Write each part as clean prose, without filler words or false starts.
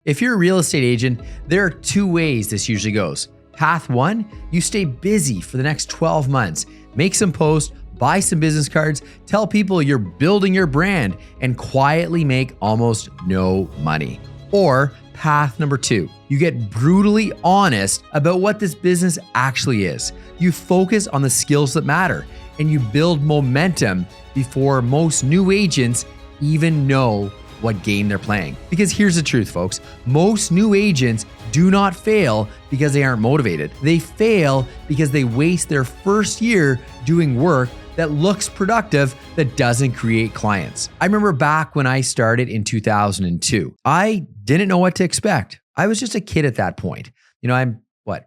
If you're a real estate agent, there are two ways this usually goes. Path one, you stay busy for the next 12 months, make some posts, buy some business cards, tell people you're building your brand, and quietly make almost no money. Or path number two, you get brutally honest about what this business actually is. You focus on the skills that matter, and you build momentum before most new agents even know what game they're playing. Because here's the truth, folks. Most new agents do not fail because they aren't motivated. They fail because they waste their first year doing work that looks productive that doesn't create clients. I remember back when I started in 2002, I didn't know what to expect. I was just a kid at that point. I'm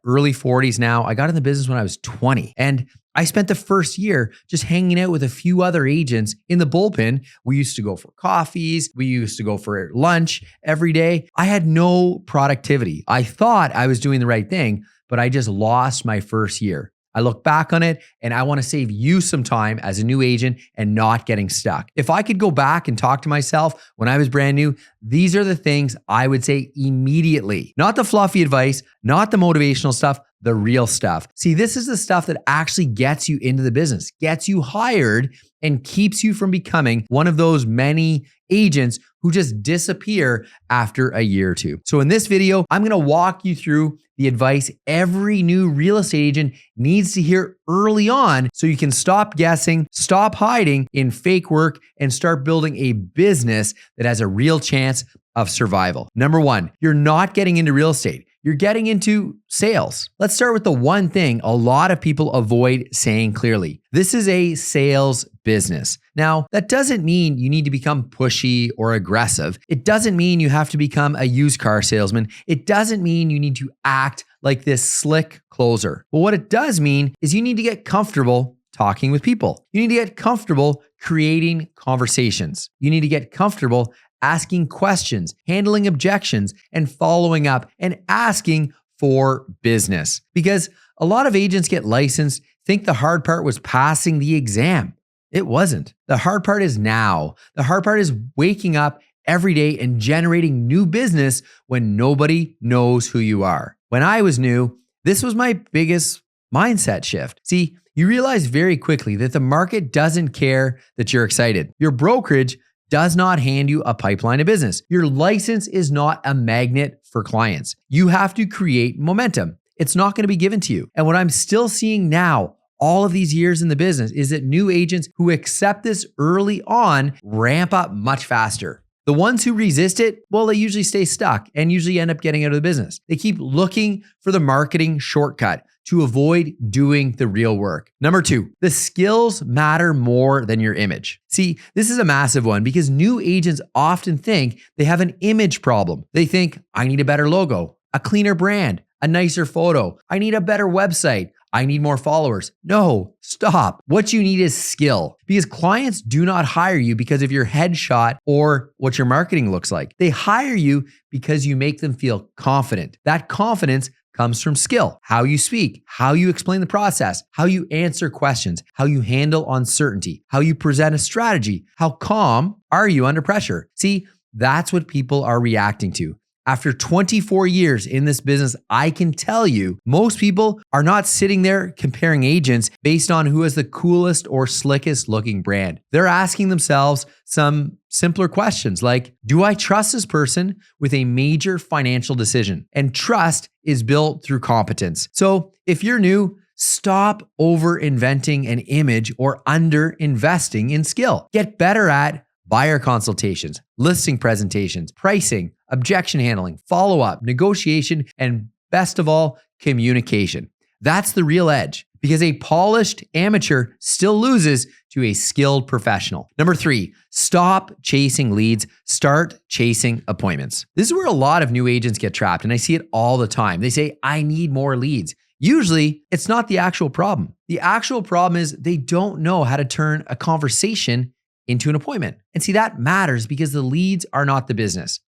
early 40s now. I got in the business when I was 20, and I spent the first year just hanging out with a few other agents in the bullpen. We used to go for coffees. We used to go for lunch every day. I had no productivity. I thought I was doing the right thing, but I just lost my first year. I look back on it and I want to save you some time as a new agent and not getting stuck. If I could go back and talk to myself when I was brand new, these are the things I would say immediately. Not the fluffy advice, not the motivational stuff, the real stuff. See, this is the stuff that actually gets you into the business, gets you hired, and keeps you from becoming one of those many agents who just disappear after a year or two. So in this video, I'm going to walk you through the advice every new real estate agent needs to hear early on so you can stop guessing, stop hiding in fake work, and start building a business that has a real chance of survival. Number one, you're not getting into real estate. You're getting into sales. Let's start with the one thing a lot of people avoid saying clearly. This is a sales business. Now, that doesn't mean you need to become pushy or aggressive. It doesn't mean you have to become a used car salesman. It doesn't mean you need to act like this slick closer. But what it does mean is you need to get comfortable talking with people. You need to get comfortable creating conversations. You need to get comfortable asking questions, handling objections, and following up and asking for business. Because a lot of agents get licensed, think the hard part was passing the exam. It wasn't. The hard part is now. The hard part is waking up every day and generating new business when nobody knows who you are. When I was new, this was my biggest mindset shift. See, you realize very quickly that the market doesn't care that you're excited. Your brokerage does not hand you a pipeline of business. Your license is not a magnet for clients. You have to create momentum. It's not going to be given to you. And what I'm still seeing now, all of these years in the business, is that new agents who accept this early on ramp up much faster. The ones who resist it, well, they usually stay stuck and usually end up getting out of the business. They keep looking for the marketing shortcut to avoid doing the real work. Number two, the skills matter more than your image. See, this is a massive one because new agents often think they have an image problem. They think, I need a better logo, a cleaner brand, a nicer photo. I need a better website. I need more followers. No, stop. What you need is skill, because clients do not hire you because of your headshot or what your marketing looks like. They hire you because you make them feel confident. That confidence comes from skill, how you speak, how you explain the process, how you answer questions, how you handle uncertainty, how you present a strategy, how calm are you under pressure. See, that's what people are reacting to. After 24 years in this business, I can tell you most people are not sitting there comparing agents based on who has the coolest or slickest looking brand. They're asking themselves some simpler questions like, do I trust this person with a major financial decision? And trust is built through competence. So if you're new, stop over inventing an image or under investing in skill. Get better at buyer consultations, listing presentations, pricing, objection handling, follow-up, negotiation, and best of all, communication. That's the real edge, because a polished amateur still loses to a skilled professional. Number three, stop chasing leads, start chasing appointments. This is where a lot of new agents get trapped, and I see it all the time. They say, I need more leads. Usually, it's not the actual problem. The actual problem is they don't know how to turn a conversation into an appointment. And see, that matters because the leads are not the business.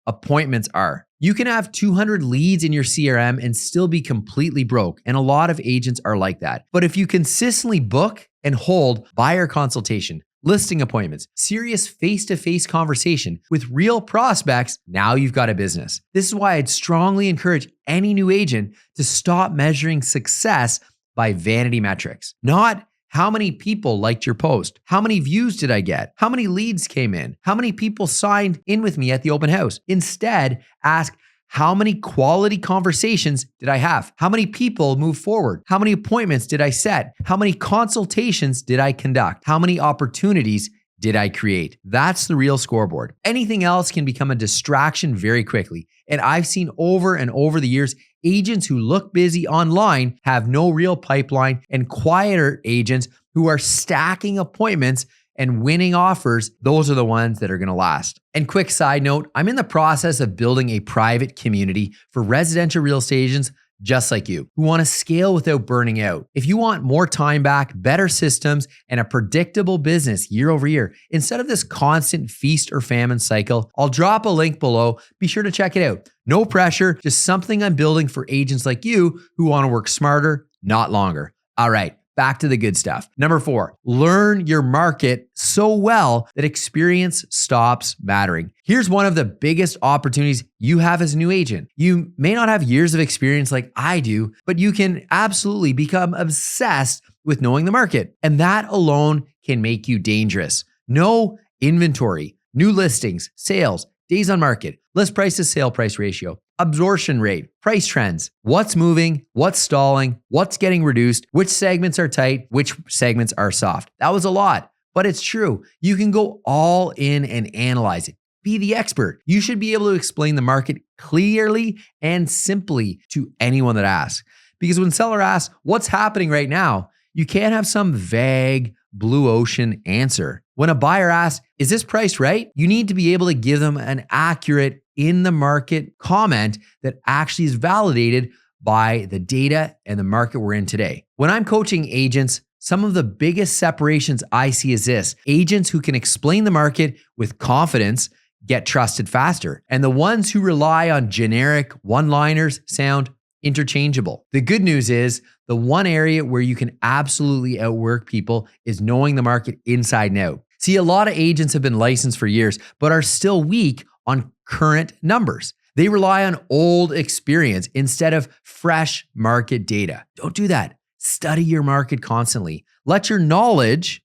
Appointments are. You can have 200 leads in your CRM and still be completely broke. And a lot of agents are like that. But if you consistently book and hold buyer consultation, listing appointments, serious face-to-face conversation with real prospects. Now you've got a business. This is why I'd strongly encourage any new agent to stop measuring success by vanity metrics, not how many people liked your post? How many views did I get? How many leads came in? How many people signed in with me at the open house? Instead, ask, how many quality conversations did I have? How many people moved forward? How many appointments did I set? How many consultations did I conduct? How many opportunities did I create? That's the real scoreboard. Anything else can become a distraction very quickly. And I've seen over and over the years, agents who look busy online have no real pipeline, and quieter agents who are stacking appointments and winning offers, those are the ones that are going to last. And quick side note, I'm in the process of building a private community for residential real estate agents just like you, who want to scale without burning out. If you want more time back, better systems, and a predictable business year over year, instead of this constant feast or famine cycle, I'll drop a link below. Be sure to check it out. No pressure, just something I'm building for agents like you who want to work smarter, not longer. All right, back to the good stuff. Number 4, learn your market so well that experience stops mattering. Here's one of the biggest opportunities you have as a new agent. You may not have years of experience like I do, but you can absolutely become obsessed with knowing the market. And that alone can make you dangerous. Know inventory, new listings, sales, days on market, list price to sale price ratio, absorption rate, price trends, what's moving, what's stalling, what's getting reduced, which segments are tight, which segments are soft. That was a lot, but it's true. You can go all in and analyze it. Be the expert. You should be able to explain the market clearly and simply to anyone that asks. Because when seller asks, what's happening right now, you can't have some vague blue ocean answer. When a buyer asks, is this price right? You need to be able to give them an accurate in the market comment that actually is validated by the data and the market we're in today. When I'm coaching agents, some of the biggest separations I see is this: agents who can explain the market with confidence get trusted faster, and the ones who rely on generic one-liners sound interchangeable. The good news is the one area where you can absolutely outwork people is knowing the market inside and out. See, a lot of agents have been licensed for years, but are still weak on current numbers. They rely on old experience instead of fresh market data. Don't do that. Study your market constantly. Let your knowledge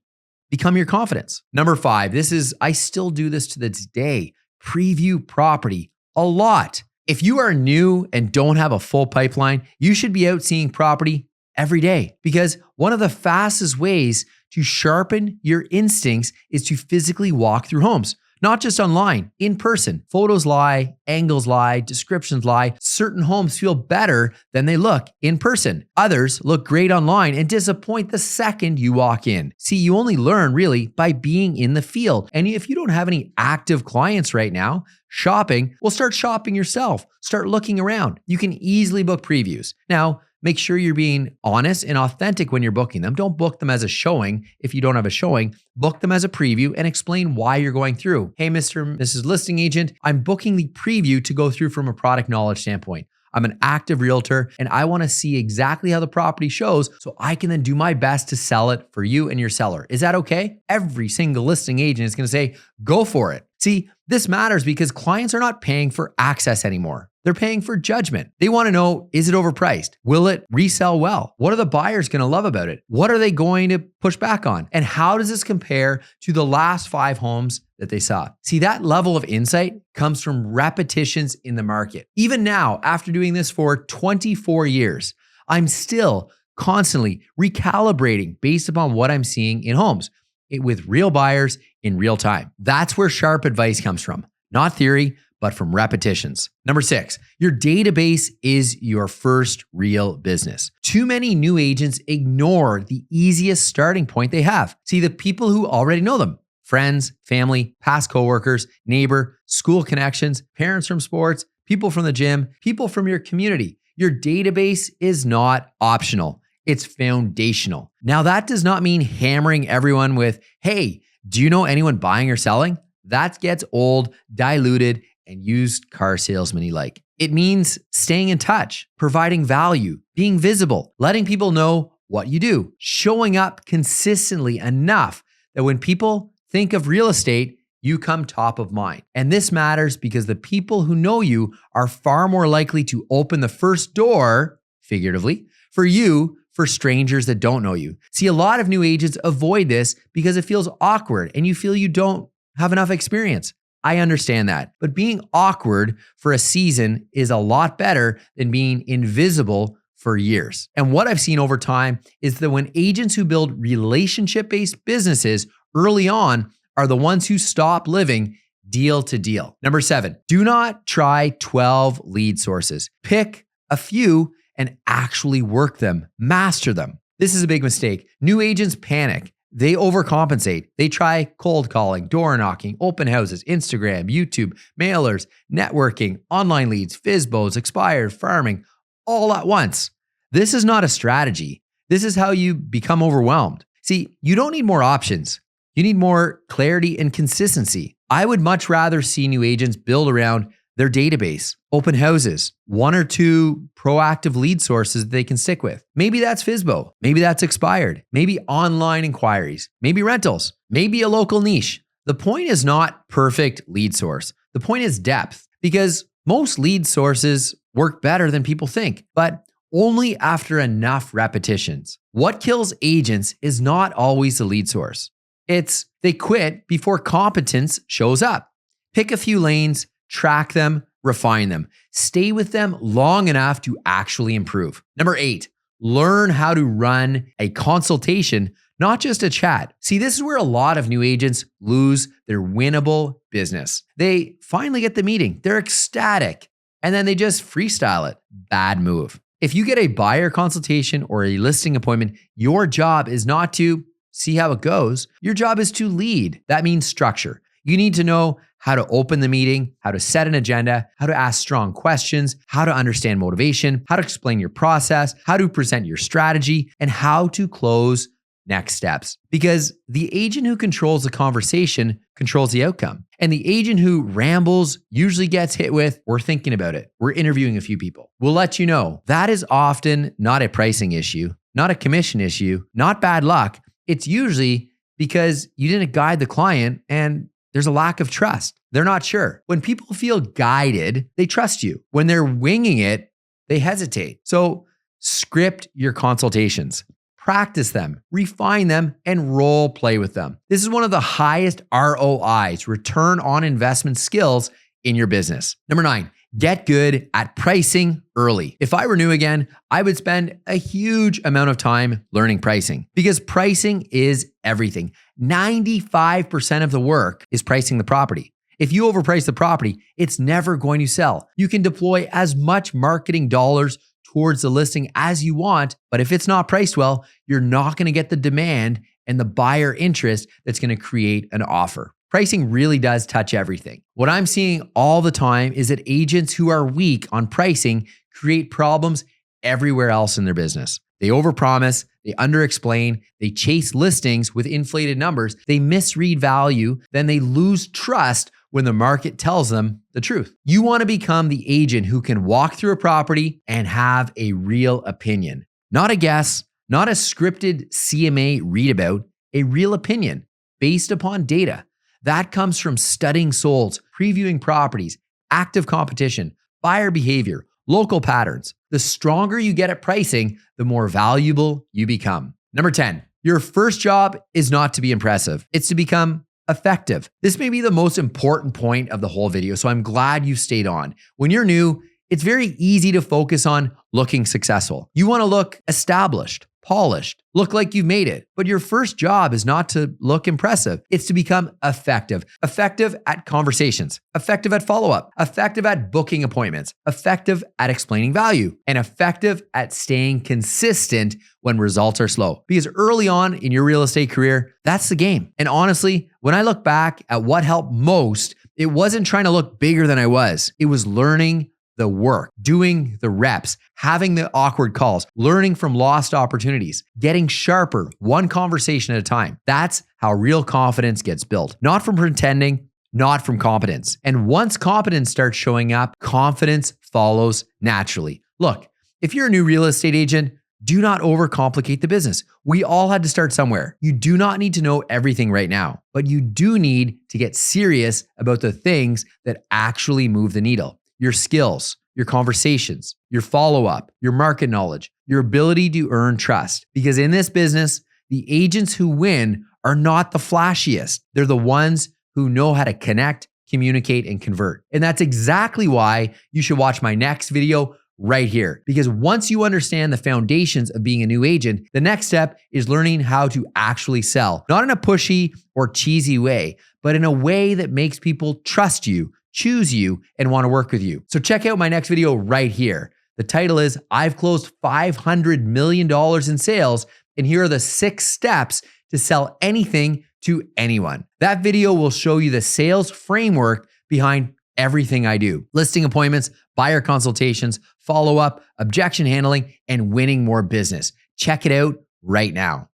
become your confidence. Number 5, I still do this to this day. Preview property a lot. If you are new and don't have a full pipeline, you should be out seeing property every day, because one of the fastest ways to sharpen your instincts is to physically walk through homes. Not just online, in person. Photos lie, angles lie, descriptions lie. Certain homes feel better than they look in person. Others look great online and disappoint the second you walk in. See, you only learn really by being in the field. And if you don't have any active clients right now shopping, well, start shopping yourself. Start looking around. You can easily book previews. Now, make sure you're being honest and authentic when you're booking them. Don't book them as a showing if you don't have a showing. Book them as a preview and explain why you're going through. Hey, Mr. and Mrs. Listing Agent, I'm booking the preview to go through from a product knowledge standpoint. I'm an active realtor and I want to see exactly how the property shows so I can then do my best to sell it for you and your seller. Is that okay? Every single listing agent is going to say, go for it. See, this matters because clients are not paying for access anymore. They're paying for judgment. They want to know, is it overpriced? Will it resell well? What are the buyers going to love about it? What are they going to push back on? And how does this compare to the last 5 homes that they saw? See, that level of insight comes from repetitions in the market. Even now, after doing this for 24 years, I'm still constantly recalibrating based upon what I'm seeing in homes with real buyers in real time. That's where sharp advice comes from, not theory, but from repetitions. Number 6, your database is your first real business. Too many new agents ignore the easiest starting point they have. See, the people who already know them: friends, family, past coworkers, neighbor, school connections, parents from sports, people from the gym, people from your community. Your database is not optional. It's foundational. Now, that does not mean hammering everyone with, hey, do you know anyone buying or selling? That gets old, diluted, and used car salesman-y like. It means staying in touch, providing value, being visible, letting people know what you do, showing up consistently enough that when people think of real estate, you come top of mind. And this matters because the people who know you are far more likely to open the first door, figuratively, for you, for strangers that don't know you. See, a lot of new agents avoid this because it feels awkward and you feel you don't have enough experience. I understand that, but being awkward for a season is a lot better than being invisible for years. And what I've seen over time is that when agents who build relationship-based businesses early on are the ones who stop living deal to deal. Number 7, do not try 12 lead sources. Pick a few and actually work them, master them. This is a big mistake. New agents panic. They overcompensate. They try cold calling, door knocking, open houses, Instagram, YouTube, mailers, networking, online leads, FSBOs, expired, farming, all at once. This is not a strategy. This is how you become overwhelmed. See, you don't need more options. You need more clarity and consistency. I would much rather see new agents build around their database, open houses, 1 or 2 proactive lead sources that they can stick with. Maybe that's FSBO. Maybe that's expired. Maybe online inquiries. Maybe rentals. Maybe a local niche. The point is not perfect lead source. The point is depth, because most lead sources work better than people think, but only after enough repetitions. What kills agents is not always the lead source. It's they quit before competence shows up. Pick a few lanes, track them, refine them. Stay with them long enough to actually improve. Number 8, learn how to run a consultation, not just a chat. See, this is where a lot of new agents lose their winnable business. They finally get the meeting, they're ecstatic, and then they just freestyle it. Bad move. If you get a buyer consultation or a listing appointment, your job is not to see how it goes. Your job is to lead. That means structure. You need to know how to open the meeting, how to set an agenda, how to ask strong questions, how to understand motivation, how to explain your process, how to present your strategy, and how to close next steps. Because the agent who controls the conversation controls the outcome. And the agent who rambles usually gets hit with, "We're thinking about it. We're interviewing a few people. We'll let you know." That is often not a pricing issue, not a commission issue, not bad luck. It's usually because you didn't guide the client and there's a lack of trust. They're not sure. When people feel guided, they trust you. When they're winging it, they hesitate. So script your consultations, practice them, refine them, and role play with them. This is one of the highest ROIs, return on investment skills in your business. Number 9, get good at pricing early. If I were new again, I would spend a huge amount of time learning pricing, because pricing is everything. 95% of the work is pricing the property. If you overprice the property, it's never going to sell. You can deploy as much marketing dollars towards the listing as you want, but if it's not priced well, you're not going to get the demand and the buyer interest that's going to create an offer. Pricing really does touch everything. What I'm seeing all the time is that agents who are weak on pricing create problems everywhere else in their business. They overpromise, they underexplain, they chase listings with inflated numbers, they misread value, then they lose trust when the market tells them the truth. You want to become the agent who can walk through a property and have a real opinion. Not a guess, not a scripted CMA readabout, a real opinion based upon data. That comes from studying solds, previewing properties, active competition, buyer behavior, local patterns. The stronger you get at pricing, the more valuable you become. Number 10, your first job is not to be impressive. It's to become effective. This may be the most important point of the whole video, so I'm glad you stayed on. When you're new, it's very easy to focus on looking successful. You want to look established, polished, look like you've made it. But your first job is not to look impressive. It's to become effective. Effective at conversations, effective at follow-up, effective at booking appointments, effective at explaining value, and effective at staying consistent when results are slow. Because early on in your real estate career, that's the game. And honestly, when I look back at what helped most, it wasn't trying to look bigger than I was. It was learning the work, doing the reps, having the awkward calls, learning from lost opportunities, getting sharper, one conversation at a time. That's how real confidence gets built. Not from pretending, not from competence. And once competence starts showing up, confidence follows naturally. Look, if you're a new real estate agent, Do not overcomplicate the business. We all had to start somewhere. You do not need to know everything right now, but you do need to get serious about the things that actually move the needle. Your skills, your conversations, your follow-up, your market knowledge, your ability to earn trust. Because in this business, the agents who win are not the flashiest. They're the ones who know how to connect, communicate, and convert. And that's exactly why you should watch my next video right here. Because once you understand the foundations of being a new agent, the next step is learning how to actually sell, not in a pushy or cheesy way, but in a way that makes people trust you, choose you, and want to work with you. So check out my next video right here. The title is I've closed $500 million in sales, and here are the 6 steps to sell anything to anyone. That video will show you the sales framework behind everything I do: listing appointments, buyer consultations, follow-up, objection handling, and winning more business. Check it out right now.